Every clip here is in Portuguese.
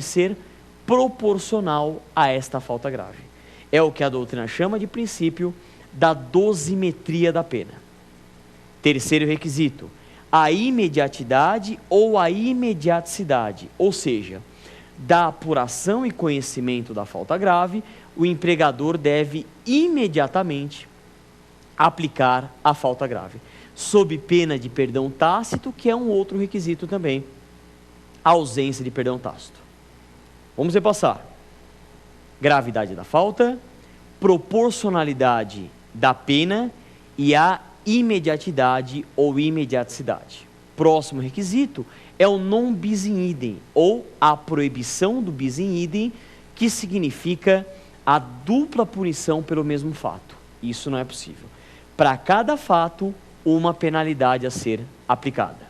ser proporcional a esta falta grave. É o que a doutrina chama de princípio da dosimetria da pena. Terceiro requisito, a imediatidade ou a imediaticidade, ou seja, da apuração e conhecimento da falta grave, o empregador deve imediatamente aplicar a falta grave, sob pena de perdão tácito, que é um outro requisito também, a ausência de perdão tácito. Vamos repassar. Gravidade da falta, proporcionalidade da pena e a imediatidade ou imediaticidade. Próximo requisito é o non bis in idem, ou a proibição do bis in idem, que significa a dupla punição pelo mesmo fato. Isso não é possível. Para cada fato, uma penalidade a ser aplicada.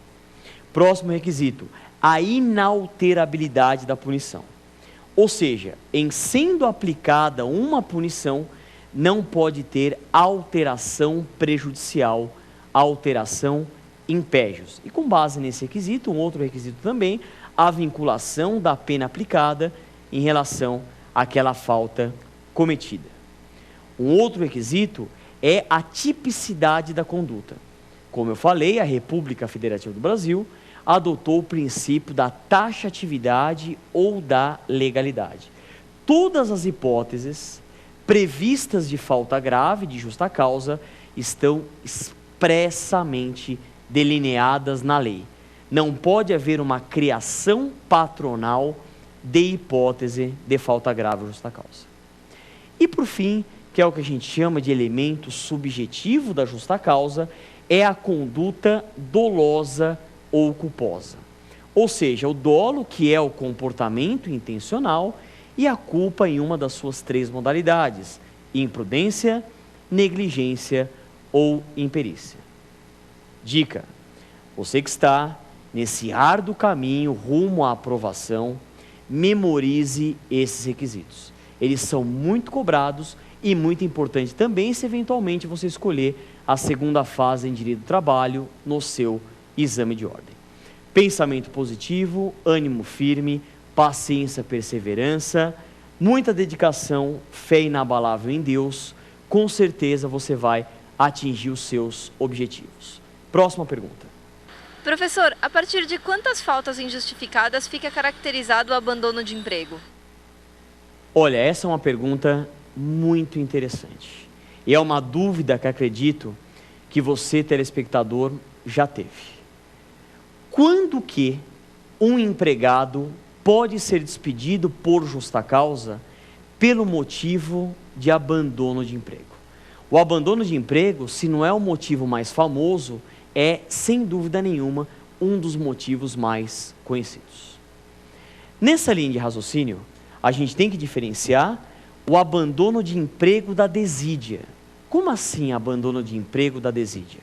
Próximo requisito, a inalterabilidade da punição. Ou seja, em sendo aplicada uma punição, não pode ter alteração prejudicial, alteração impégios. E com base nesse requisito, um outro requisito também, a vinculação da pena aplicada em relação àquela falta cometida. Um outro requisito é a tipicidade da conduta. Como eu falei, a República Federativa do Brasil adotou o princípio da taxatividade ou da legalidade. Todas as hipóteses previstas de falta grave, de justa causa, estão expressamente delineadas na lei. Não pode haver uma criação patronal de hipótese de falta grave ou justa causa. E por fim, que é o que a gente chama de elemento subjetivo da justa causa, é a conduta dolosa ou culposa. Ou seja, o dolo, que é o comportamento intencional, e a culpa em uma das suas três modalidades: imprudência, negligência ou imperícia. Dica: você que está nesse árduo caminho rumo à aprovação, memorize esses requisitos. Eles são muito cobrados e muito importante também se eventualmente você escolher a segunda fase em direito do trabalho no seu exame de ordem. Pensamento positivo, ânimo firme, paciência, perseverança, muita dedicação, fé inabalável em Deus, com certeza você vai atingir os seus objetivos. Próxima pergunta. Professor, a partir de quantas faltas injustificadas fica caracterizado o abandono de emprego? Olha, essa é uma pergunta muito interessante. E é uma dúvida que acredito que você, telespectador, já teve. Quando que um empregado pode ser despedido por justa causa pelo motivo de abandono de emprego? O abandono de emprego, se não é o motivo mais famoso, é, sem dúvida nenhuma, um dos motivos mais conhecidos. Nessa linha de raciocínio, a gente tem que diferenciar o abandono de emprego da desídia. Como assim abandono de emprego da desídia?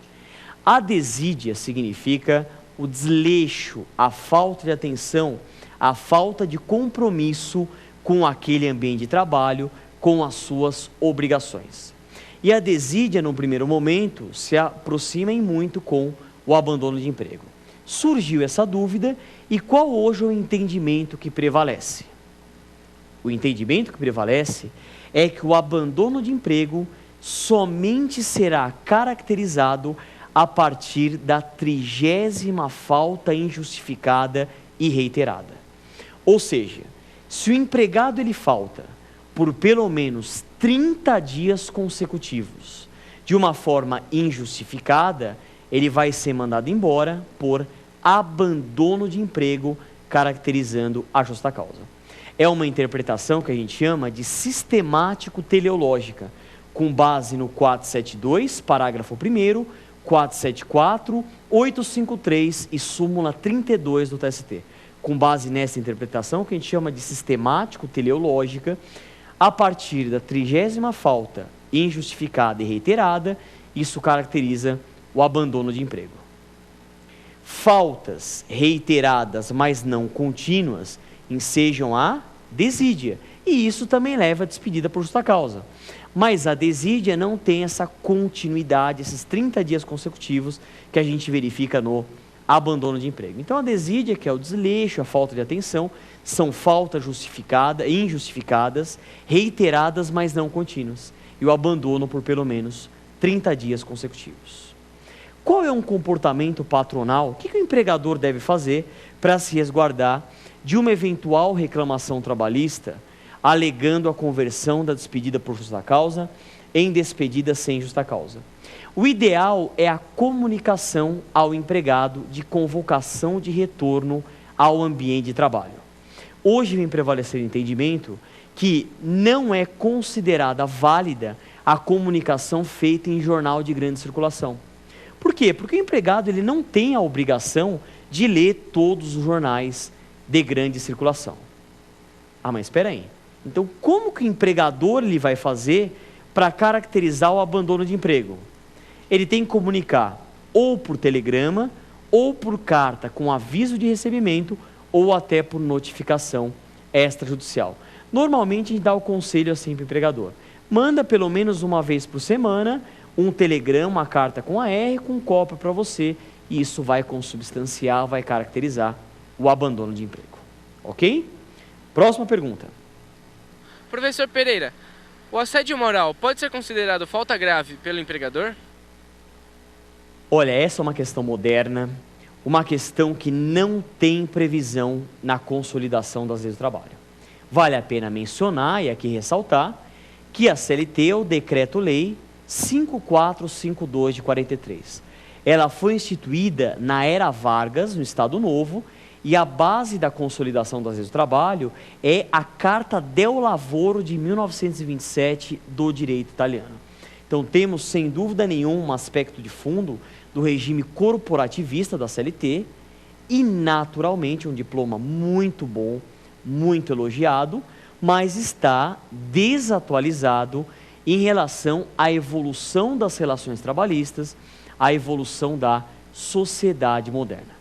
A desídia significa o desleixo, a falta de atenção, a falta de compromisso com aquele ambiente de trabalho, com as suas obrigações. E a desídia, no primeiro momento, se aproxima em muito com o abandono de emprego. Surgiu essa dúvida, e qual hoje é o entendimento que prevalece? O entendimento que prevalece é que o abandono de emprego somente será caracterizado a partir da 30ª falta injustificada e reiterada. Ou seja, se o empregado ele falta por pelo menos 30 dias consecutivos, de uma forma injustificada, ele vai ser mandado embora por abandono de emprego, caracterizando a justa causa. É uma interpretação que a gente chama de sistemático-teleológica, com base no 472, parágrafo 1º, 474, 853 e súmula 32 do TST. Com base nessa interpretação, que a gente chama de sistemático-teleológica, a partir da 30ª falta injustificada e reiterada, isso caracteriza o abandono de emprego. Faltas reiteradas, mas não contínuas, ensejam a desídia, e isso também leva a despedida por justa causa. Mas a desídia não tem essa continuidade, esses 30 dias consecutivos que a gente verifica no abandono de emprego. Então, a desídia, que é o desleixo, a falta de atenção, são faltas justificadas, injustificadas, reiteradas, mas não contínuas. E o abandono por pelo menos 30 dias consecutivos. Qual é um comportamento patronal? O que o empregador deve fazer para se resguardar de uma eventual reclamação trabalhista, alegando a conversão da despedida por justa causa em despedida sem justa causa? O ideal é a comunicação ao empregado de convocação de retorno ao ambiente de trabalho. Hoje vem prevalecer o entendimento que não é considerada válida a comunicação feita em jornal de grande circulação. Por quê? Porque o empregado ele não tem a obrigação de ler todos os jornais de grande circulação. Ah, mas espera aí. Então, como que o empregador ele vai fazer para caracterizar o abandono de emprego? Ele tem que comunicar ou por telegrama, ou por carta com aviso de recebimento, ou até por notificação extrajudicial. Normalmente a gente dá o conselho assim para o empregador: manda pelo menos uma vez por semana um telegrama, uma carta com AR, com cópia para você, e isso vai consubstanciar, vai caracterizar o abandono de emprego. Ok? Próxima pergunta. Professor Pereira, o assédio moral pode ser considerado falta grave pelo empregador? Olha, essa é uma questão moderna, uma questão que não tem previsão na consolidação das leis do trabalho. Vale a pena mencionar e aqui ressaltar que a CLT é o Decreto-Lei 5452 de 43. Ela foi instituída na era Vargas, no Estado Novo, e a base da consolidação das leis do trabalho é a Carta del Lavoro de 1927 do direito italiano. Então temos, sem dúvida nenhuma, um aspecto de fundo do regime corporativista da CLT e, naturalmente, um diploma muito bom, muito elogiado, mas está desatualizado em relação à evolução das relações trabalhistas, à evolução da sociedade moderna.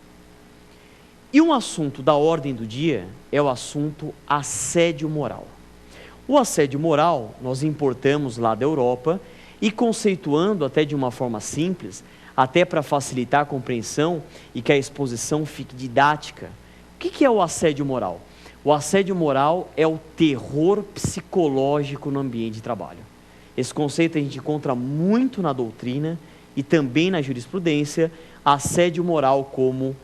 E um assunto da ordem do dia é o assunto assédio moral. O assédio moral nós importamos lá da Europa e, conceituando até de uma forma simples, até para facilitar a compreensão e que a exposição fique didática, o que é o assédio moral? O assédio moral é o terror psicológico no ambiente de trabalho. Esse conceito a gente encontra muito na doutrina e também na jurisprudência, assédio moral como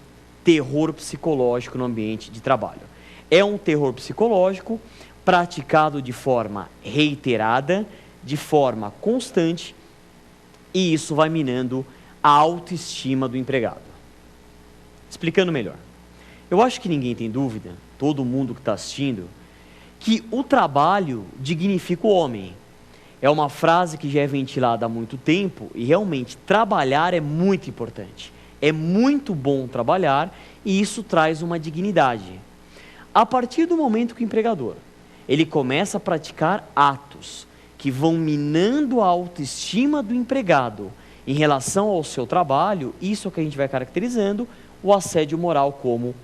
terror psicológico no ambiente de trabalho. É um terror psicológico praticado de forma reiterada, de forma constante, e isso vai minando a autoestima do empregado. Explicando melhor. Eu acho que ninguém tem dúvida, todo mundo que está assistindo, que o trabalho dignifica o homem. É uma frase que já é ventilada há muito tempo e realmente trabalhar é muito importante. É muito bom trabalhar e isso traz uma dignidade. A partir do momento que o empregador ele começa a praticar atos que vão minando a autoestima do empregado em relação ao seu trabalho, isso é o que a gente vai caracterizando o assédio moral como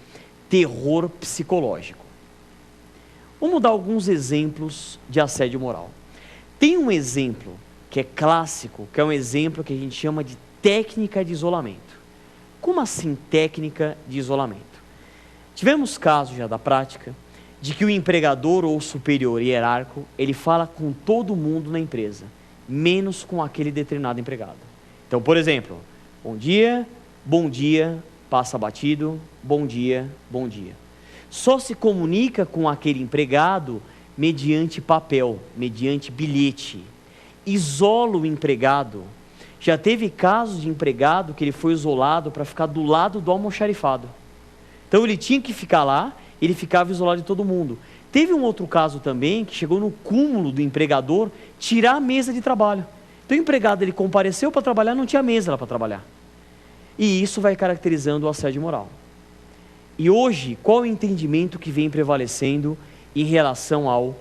terror psicológico. Vamos dar alguns exemplos de assédio moral. Tem um exemplo que é clássico, que é um exemplo que a gente chama de técnica de isolamento. Como assim técnica de isolamento? Tivemos casos já da prática de que o empregador ou superior hierárquico, ele fala com todo mundo na empresa, menos com aquele determinado empregado. Então, por exemplo, bom dia, passa batido, bom dia. Só se comunica com aquele empregado mediante papel, mediante bilhete. Isola o empregado. Já teve casos de empregado que ele foi isolado para ficar do lado do almoxarifado. Então ele tinha que ficar lá, ele ficava isolado de todo mundo. Teve um outro caso também que chegou no cúmulo do empregador tirar a mesa de trabalho. Então o empregado ele compareceu para trabalhar, não tinha mesa lá para trabalhar. E isso vai caracterizando o assédio moral. E hoje, qual é o entendimento que vem prevalecendo em relação ao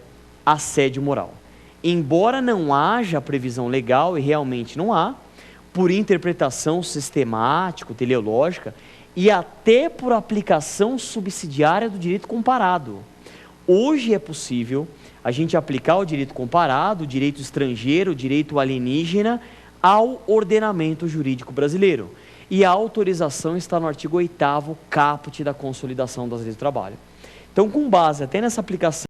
assédio moral? Embora não haja previsão legal, e realmente não há, por interpretação sistemática, teleológica, e até por aplicação subsidiária do direito comparado. Hoje é possível a gente aplicar o direito comparado, o direito estrangeiro, o direito alienígena, ao ordenamento jurídico brasileiro. e a autorização está no artigo 8º caput da Consolidação das Leis do Trabalho. Então, com base até nessa aplicação